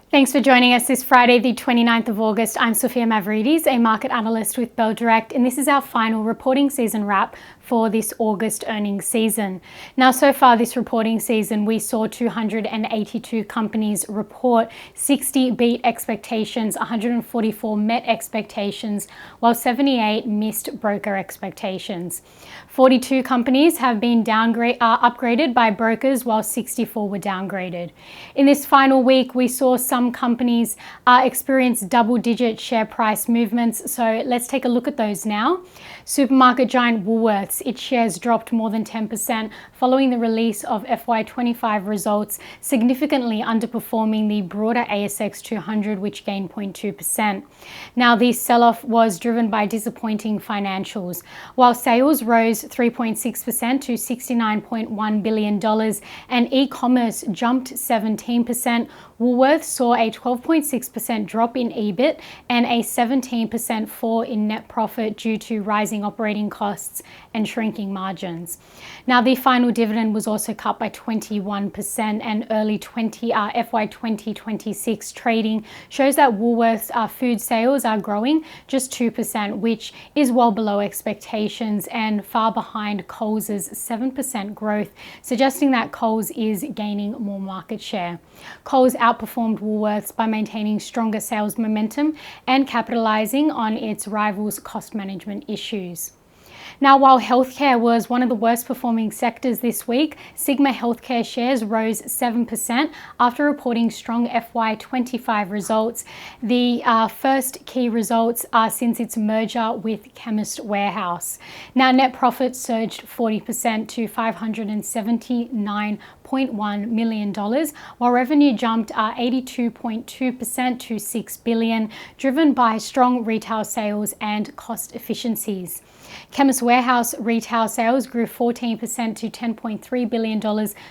Thanks for joining us this Friday, the 29th of August. I'm Sophia Mavridis, a market analyst with Bell Direct, and this is our final reporting season wrap for this August earnings season. Now, so far this reporting season, we saw 282 companies report, 60 beat expectations, 144 met expectations, while 78 missed broker expectations. 42 companies have been upgraded by brokers, while 64 were downgraded. In this final week, we saw some companies experience double-digit share price movements, so let's take a look at those now. Supermarket giant Woolworths, its shares dropped more than 10% following the release of FY25 results, significantly underperforming the broader ASX 200, which gained 0.2%. Now, this sell-off was driven by disappointing financials. While sales rose 3.6% to $69.1 billion and e-commerce jumped 17%, Woolworths saw a 12.6% drop in EBIT and a 17% fall in net profit due to rising operating costs and shrinking margins. Now, the final dividend was also cut by 21%, and early FY 2026 trading shows that Woolworths food sales are growing just 2%, which is well below expectations and far behind Coles' 7% growth, suggesting that Coles is gaining more market share. Coles outperformed Woolworths by maintaining stronger sales momentum and capitalizing on its rivals' cost management issues. Now, while healthcare was one of the worst performing sectors this week, Sigma Healthcare shares rose 7% after reporting strong FY25 results, the first key results since its merger with Chemist Warehouse. Now, net profit surged 40% to $579.1 million, while revenue jumped 82.2% to $6 billion, driven by strong retail sales and cost efficiencies. Chemist Warehouse retail sales grew 14% to $10.3 billion,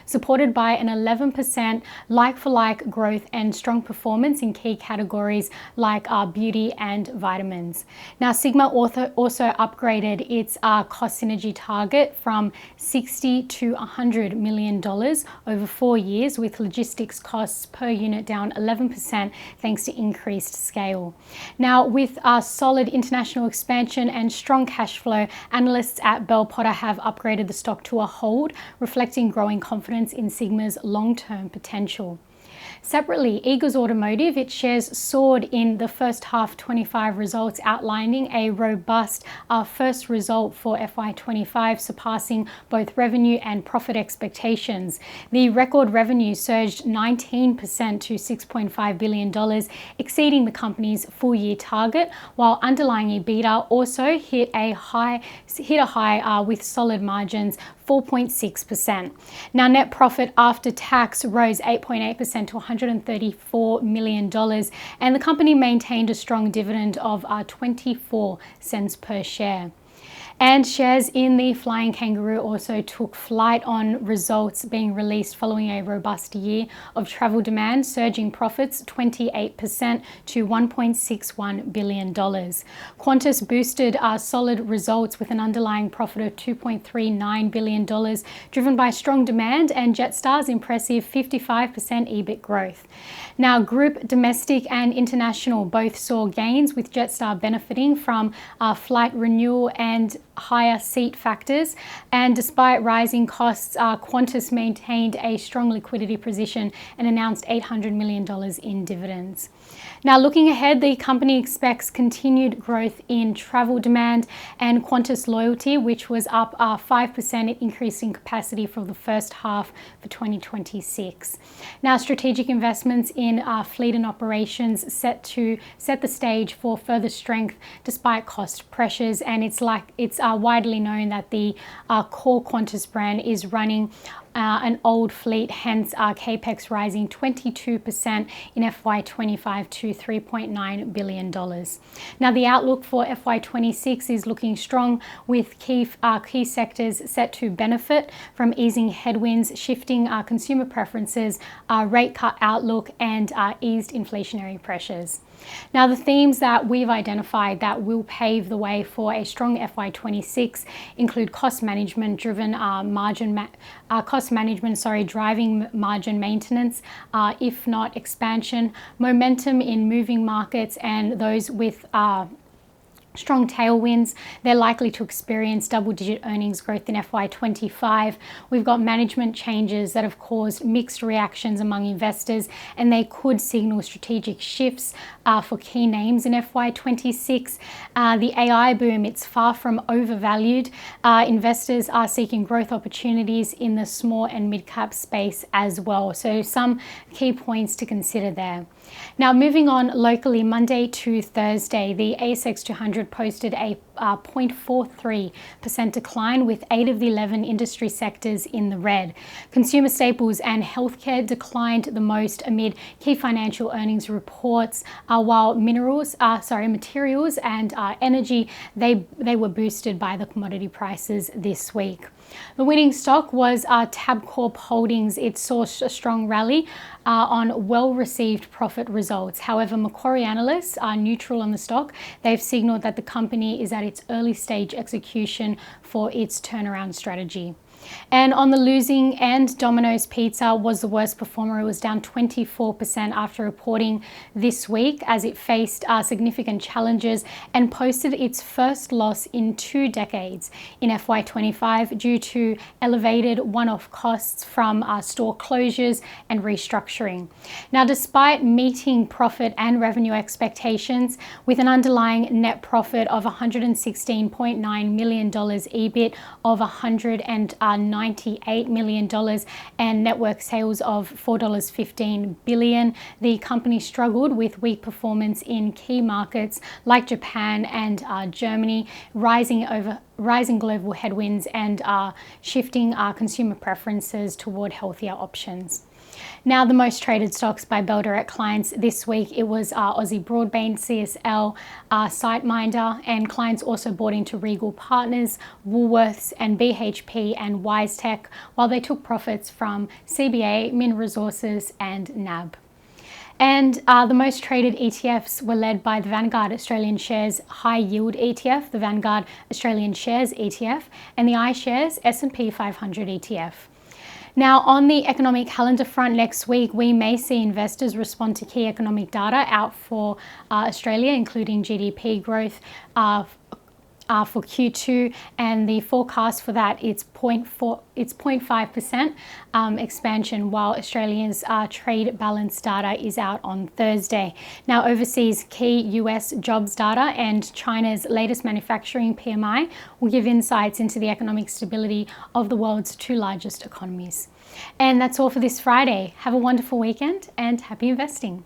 supported by an 11% like-for-like growth and strong performance in key categories like beauty and vitamins. Now, Sigma also upgraded its cost synergy target from $60 to $100 million over 4 years, with logistics costs per unit down 11% thanks to increased scale. Now, with solid international expansion and strong cash flow, analysts at Bell Potter have upgraded the stock to a hold, reflecting growing confidence in Sigma's long-term potential. Separately, Eagers Automotive, its shares soared in the first half 25 results, outlining a robust first result for FY25, surpassing both revenue and profit expectations. The record revenue surged 19% to $6.5 billion, exceeding the company's full-year target, while underlying EBITDA also hit a high with solid margins, 4.6%. Now, net profit after tax rose 8.8% to $134 million, and the company maintained a strong dividend of 24 cents per share. And shares in the Flying Kangaroo also took flight on results being released following a robust year of travel demand, surging profits 28% to $1.61 billion. Qantas boosted solid results with an underlying profit of $2.39 billion, driven by strong demand and Jetstar's impressive 55% EBIT growth. Now, group domestic and international both saw gains, with Jetstar benefiting from flight renewal and higher seat factors, and despite rising costs, Qantas maintained a strong liquidity position and announced $800 million in dividends. Now, looking ahead, the company expects continued growth in travel demand and Qantas Loyalty, which was up 5%, increasing capacity for the first half for 2026. Now, strategic investments in fleet and operations set to set the stage for further strength despite cost pressures, and it's widely known that the core Qantas brand is running an old fleet, hence capex rising 22% in FY25 to $3.9 billion. Now, the outlook for FY26 is looking strong, with key sectors set to benefit from easing headwinds, shifting consumer preferences, rate cut outlook, and eased inflationary pressures. Now, the themes that we've identified that will pave the way for a strong FY26 include cost management driven cost cost management, driving margin maintenance, if not expansion, momentum in moving markets, and those with strong tailwinds, they're likely to experience double-digit earnings growth in FY25. We've got management changes that have caused mixed reactions among investors, and they could signal strategic shifts for key names in FY26. The AI boom, it's far from overvalued. Investors are seeking growth opportunities in the small and mid-cap space as well. So some key points to consider there. Now, moving on locally, Monday to Thursday, the ASX 200 posted a 0.43% decline, with 8 of the 11 industry sectors in the red. Consumer staples and healthcare declined the most amid key financial earnings reports, while materials and energy, they were boosted by the commodity prices this week. The winning stock was Tabcorp Holdings. It saw a strong rally on well-received profit results. However, Macquarie analysts are neutral on the stock. They've signaled that the company is at its early stage execution for its turnaround strategy. And on the losing end, Domino's Pizza was the worst performer. It was down 24% after reporting this week, as it faced significant challenges and posted its first loss in 2 decades in FY25 due to elevated one-off costs from store closures and restructuring. Now, despite meeting profit and revenue expectations with an underlying net profit of $116.9 million, EBIT of $198 million, and network sales of $4.15 billion, the company struggled with weak performance in key markets like Japan and Germany, rising global headwinds and shifting consumer preferences toward healthier options. Now, the most traded stocks by Bell Direct clients this week, it was Aussie Broadband, CSL, SiteMinder, and clients also bought into Regal Partners, Woolworths, and BHP and WiseTech, while they took profits from CBA, Min Resources, and NAB. And the most traded ETFs were led by the Vanguard Australian Shares High Yield ETF, the Vanguard Australian Shares ETF, and the iShares S&P 500 ETF. Now, on the economic calendar front, next week, we may see investors respond to key economic data out for Australia, including GDP growth for Q2, and the forecast for that it's 0.5% expansion, while Australia's trade balance data is out on Thursday. Now, overseas key US jobs data and China's latest manufacturing PMI will give insights into the economic stability of the world's 2 largest economies. And that's all for this Friday. Have a wonderful weekend and happy investing.